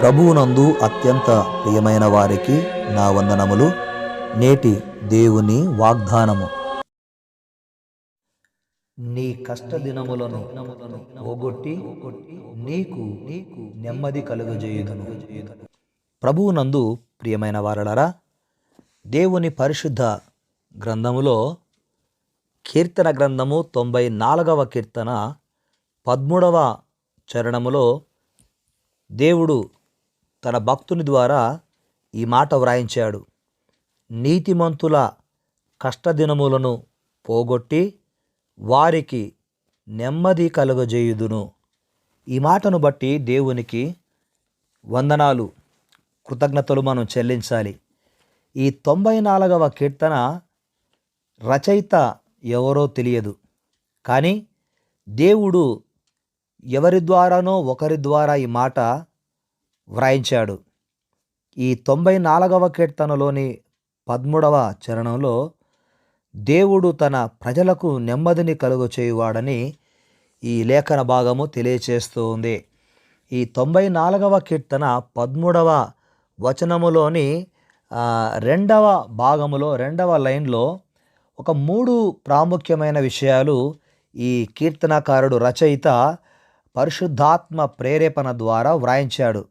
ప్రభువునందు అత్యంత ప్రియమైన వారికి నా వందనములు. నేటి దేవుని వాగ్దానము. నీ కష్ట దినములను పోగొట్టి నీకు నెమ్మది కలుగజేయుదును. ప్రభువునందు ప్రియమైన వారలారా, దేవుని పరిశుద్ధ గ్రంథములో కీర్తన గ్రంథము 94వ కీర్తన 13వ చరణములో దేవుడు తన భక్తుని ద్వారా ఈ మాట వ్రాయించాడు. నీతిమంతుల కష్టదినములను పోగొట్టి వారికి నెమ్మది కలుగజేయుదును. ఈ మాటను బట్టి దేవునికి వందనాలు, కృతజ్ఞతలు మనం చెల్లించాలి. ఈ 94వ కీర్తన రచయిత ఎవరో తెలియదు, కానీ దేవుడు ఎవరి ద్వారానో ఒకరి ద్వారా ఈ మాట వ్రాయించాడు. ఈ 94వ కీర్తనలోని 13వ చరణంలో దేవుడు తన ప్రజలకు నెమ్మదిని కలుగచేయువాడని ఈ లేఖన భాగము తెలియచేస్తూ ఉంది. ఈ 94వ కీర్తన 13వ వచనములోని 2వ భాగములో 2వ లైన్లో ఒక 3 ప్రాముఖ్యమైన విషయాలు ఈ కీర్తనకారుడు రచయిత పరిశుద్ధాత్మ ప్రేరేపణ ద్వారా వ్రాయించాడు.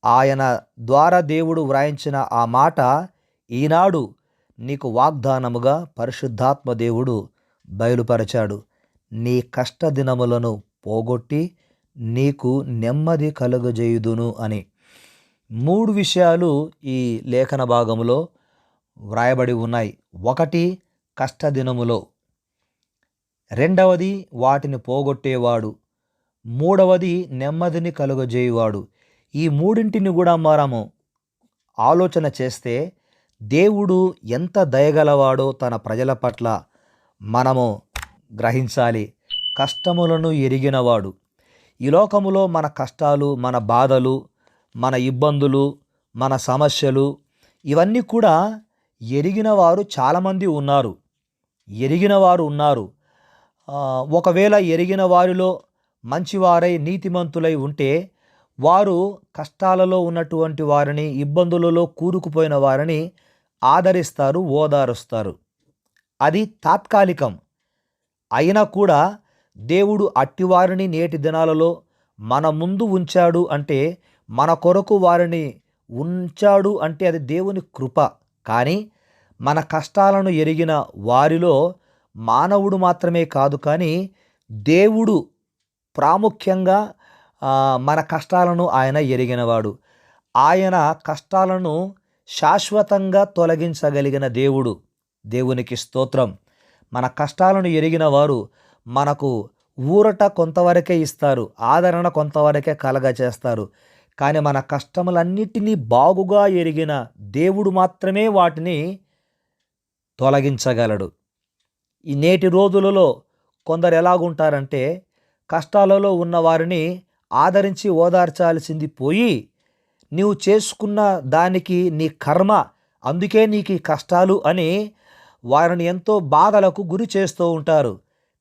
ఆయన ద్వారా దేవుడు వ్రాయించిన ఆ మాట ఈనాడు నీకు వాగ్దానముగా పరిశుద్ధాత్మ దేవుడు బయలుపరచాడు. నీ కష్ట దినములను పోగొట్టి నీకు నెమ్మది కలుగజేయుదును అని 3 విషయాలు ఈ లేఖన భాగములో వ్రాయబడి ఉన్నాయి. 1 కష్టదినములో, 2వది వాటిని పోగొట్టేవాడు, 3వది నెమ్మదిని కలుగజేయువాడు. ఈ 3ంటిని కూడా మనము ఆలోచన చేస్తే దేవుడు ఎంత దయగలవాడో తన ప్రజల పట్ల మనము గ్రహించాలి. కష్టములను ఎరిగినవాడు. ఈ లోకములో మన కష్టాలు, మన బాధలు, మన ఇబ్బందులు, మన సమస్యలు ఇవన్నీ కూడా ఎరిగిన వారు చాలామంది ఉన్నారు. ఒకవేళ ఎరిగిన వారిలో మంచివారై నీతిమంతులై ఉంటే వారు కష్టాలలో ఉన్నటువంటి వారిని, ఇబ్బందులలో కూరుకుపోయిన వారిని ఆదరిస్తారు, ఓదారుస్తారు. అది తాత్కాలికం. అయినా కూడా దేవుడు అట్టివారిని నేటి దినాలలో మన ముందు ఉంచాడు అంటే, మన కొరకు వారిని ఉంచాడు అంటే అది దేవుని కృప. కానీ మన కష్టాలను ఎరిగిన వారిలో మానవుడు మాత్రమే కాదు, కానీ దేవుడు ప్రాముఖ్యంగా మన కష్టాలను ఆయన ఎరిగినవాడు. ఆయన కష్టాలను శాశ్వతంగా తొలగించగలిగిన దేవుడు. దేవునికి స్తోత్రం. మన కష్టాలను ఎరిగిన వారు మనకు ఊరట కొంతవరకే ఇస్తారు, ఆదరణ కొంతవరకే కలగచేస్తారు. కానీ మన కష్టములన్నిటినీ బాగుగా ఎరిగిన దేవుడు మాత్రమే వాటిని తొలగించగలడు. ఈ నేటి రోజులలో కొందరు ఎలాగుంటారంటే, కష్టాలలో ఉన్న వారిని ఆదరించి ఓదార్చాల్సింది పోయి, నీవు చేసుకున్న దానికి నీ కర్మ, అందుకే నీకు ఈ కష్టాలు అని వారిని ఎంతో బాధలకు గురి చేస్తూ ఉంటారు.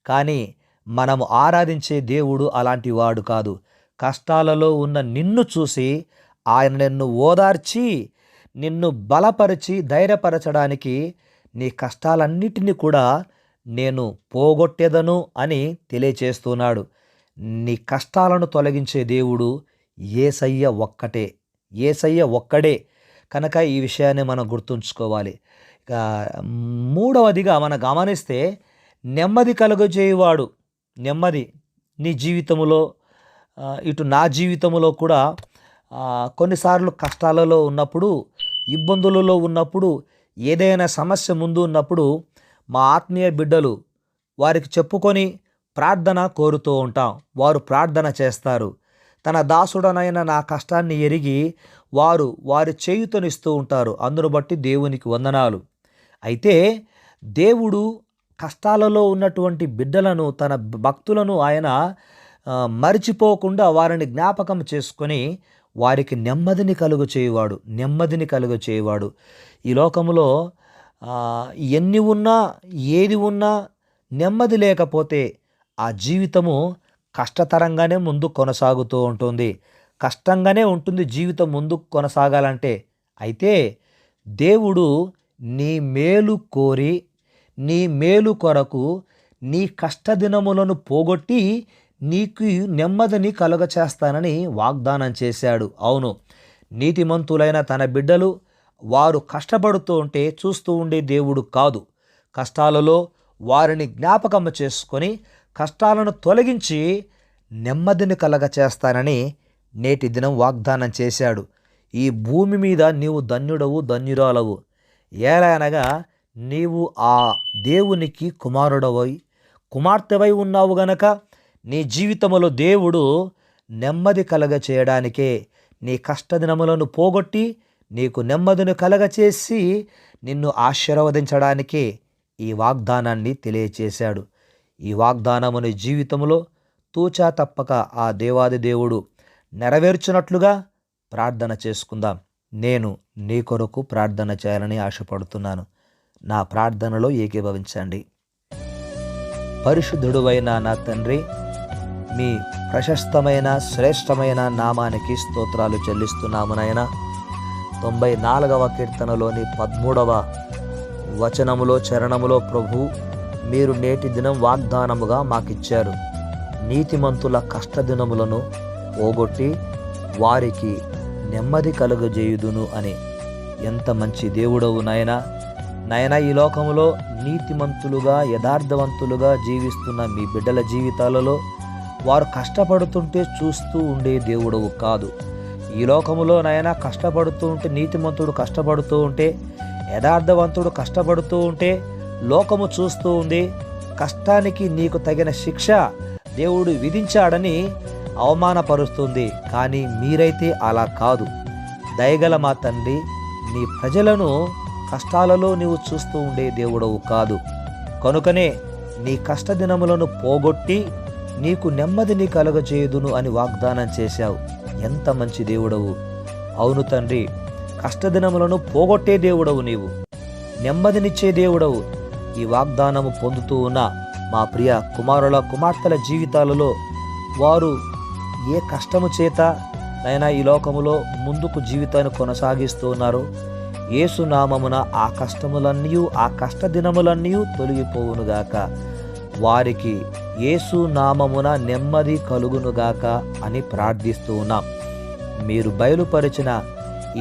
కానీ మనము ఆరాధించే దేవుడు అలాంటి వాడు కాదు. కష్టాలలో ఉన్న నిన్ను చూసి ఆయన నిన్ను ఓదార్చి, నిన్ను బలపరిచి ధైర్యపరచడానికి నీ కష్టాలన్నిటినీ కూడా నేను పోగొట్టేదను అని తెలియచేస్తున్నాడు. నీ కష్టాలను తొలగించే దేవుడు యేసయ్య ఒక్కడే కనుక ఈ విషయాన్ని మనం గుర్తుంచుకోవాలి. మూడవదిగా మనం గమనిస్తే నెమ్మది కలుగజేయువాడు. నెమ్మది నీ జీవితంలో, ఇటు నా జీవితంలో కూడా కొన్నిసార్లు కష్టాలలో ఉన్నప్పుడు, ఇబ్బందులలో ఉన్నప్పుడు, ఏదైనా సమస్య ముందు ఉన్నప్పుడు మా ఆత్మీయ బిడ్డలు వారికి చెప్పుకొని ప్రార్థన కోరుతూ ఉంటాం. వారు ప్రార్థన చేస్తారు. తన దాసుడనైన నా కష్టాన్ని ఎరిగి వారి చేయుతనిస్తూ ఉంటారు. అందును బట్టి దేవునికి వందనాలు. అయితే దేవుడు కష్టాలలో ఉన్నటువంటి బిడ్డలను, తన భక్తులను ఆయన మరిచిపోకుండా వారిని జ్ఞాపకం చేసుకొని వారికి నెమ్మదిని కలుగచేయువాడు. ఈ లోకములో ఎన్ని ఉన్నా, ఏది ఉన్నా నెమ్మది లేకపోతే ఆ జీవితము కష్టతరంగానే ముందు కొనసాగుతూ ఉంటుంది. కష్టంగానే ఉంటుంది జీవితం ముందుకు కొనసాగాలంటే. అయితే దేవుడు నీ మేలు కోరి, నీ మేలు కొరకు నీ కష్టదినములను పోగొట్టి నీకు నెమ్మదిని కలుగచేస్తానని వాగ్దానం చేశాడు. అవును, నీతిమంతులైన తన బిడ్డలు వారు కష్టపడుతూ ఉంటే చూస్తూ ఉండే దేవుడు కాదు. కష్టాలలో వారిని జ్ఞాపకం చేసుకొని కష్టాలను తొలగించి నెమ్మదిని కలగచేస్తానని నేటి దినం వాగ్దానం చేశాడు. ఈ భూమి మీద నీవు ధన్యుడవు, ధన్యురాలవు. ఎలా అనగా నీవు ఆ దేవునికి కుమారుడవై, కుమార్తెవై ఉన్నావు గనక నీ జీవితంలో దేవుడు నెమ్మది కలగ చేయడానికే, నీ కష్టదినములను పోగొట్టి నీకు నెమ్మదిని కలగచేసి నిన్ను ఆశీర్వదించడానికే ఈ వాగ్దానాన్ని తెలియచేశాడు. ఈ వాగ్దానముని జీవితంలో తూచా తప్పక ఆ దేవాది దేవుడు నెరవేర్చినట్లుగా ప్రార్థన చేసుకుందాం. నేను నీ కొరకు ప్రార్థన చేయాలని ఆశపడుతున్నాను. నా ప్రార్థనలో ఏకీభవించండి. పరిశుద్ధుడువైన నా తండ్రి, మీ ప్రశస్తమైన శ్రేష్టమైన నామానికి స్తోత్రాలు చెల్లిస్తున్నాము నాయనా. 94వ కీర్తనలోని 13వ వచనములో చరణములో ప్రభు మీరు నేటి దినం వాగ్దానముగా మాకిచ్చారు. నీతిమంతుల కష్టదినములను పోగొట్టి వారికి నెమ్మది కలుగజేయుదును అని. ఎంత మంచి దేవుడవు నాయనా. నాయనా, ఈ లోకములో నీతిమంతులుగా యథార్థవంతులుగా జీవిస్తున్న మీ బిడ్డల జీవితాలలో వారు కష్టపడుతుంటే చూస్తూ ఉండే దేవుడవు కాదు. ఈ లోకములో నాయనా కష్టపడుతూ ఉంటే, నీతిమంతుడు కష్టపడుతూ ఉంటే, యథార్థవంతుడు కష్టపడుతూ ఉంటే లోకము చూస్తూ ఉంది. కష్టానికి నీకు తగిన శిక్ష దేవుడు విధించాడని అవమానపరుస్తుంది. కానీ మీరైతే అలా కాదు. దయగల మా తండ్రి, నీ ప్రజలను కష్టాలలో నీవు చూస్తూ ఉండే దేవుడవు కాదు. కనుకనే నీ కష్టదినములను పోగొట్టి నీకు నెమ్మదిని కలుగజేయుదును అని వాగ్దానం చేశావు. ఎంత మంచి దేవుడవు. అవును తండ్రి, కష్టదినములను పోగొట్టే దేవుడవు నీవు, నెమ్మదినిచ్చే దేవుడవు. ఈ వాగ్దానము పొందుతూ ఉన్న మా ప్రియ కుమారుల కుమార్తెల జీవితాలలో వారు ఏ కష్టము చేత నైనా ఈ లోకములో ముందుకు జీవితాన్ని కొనసాగిస్తూ ఉన్నారు. యేసు నామమున ఆ కష్టములన్నీ, ఆ కష్టదినములన్నీ తొలగిపోవునుగాక. వారికి యేసు నామమున నెమ్మది కలుగునుగాక అని ప్రార్థిస్తూ ఉన్నాం. మీరు బయలుపరిచిన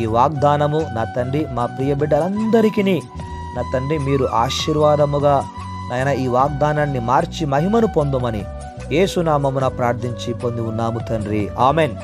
ఈ వాగ్దానము నా తండ్రి మా ప్రియ బిడ్డలందరికీ నా తండ్రి మీరు ఆశీర్వాదముగా నాయన ఈ వాగ్దానాన్ని మార్చి మహిమను పొందమని యేసు నామమున ప్రార్థించి పొంది ఉన్నాము తండ్రి. ఆమెన్.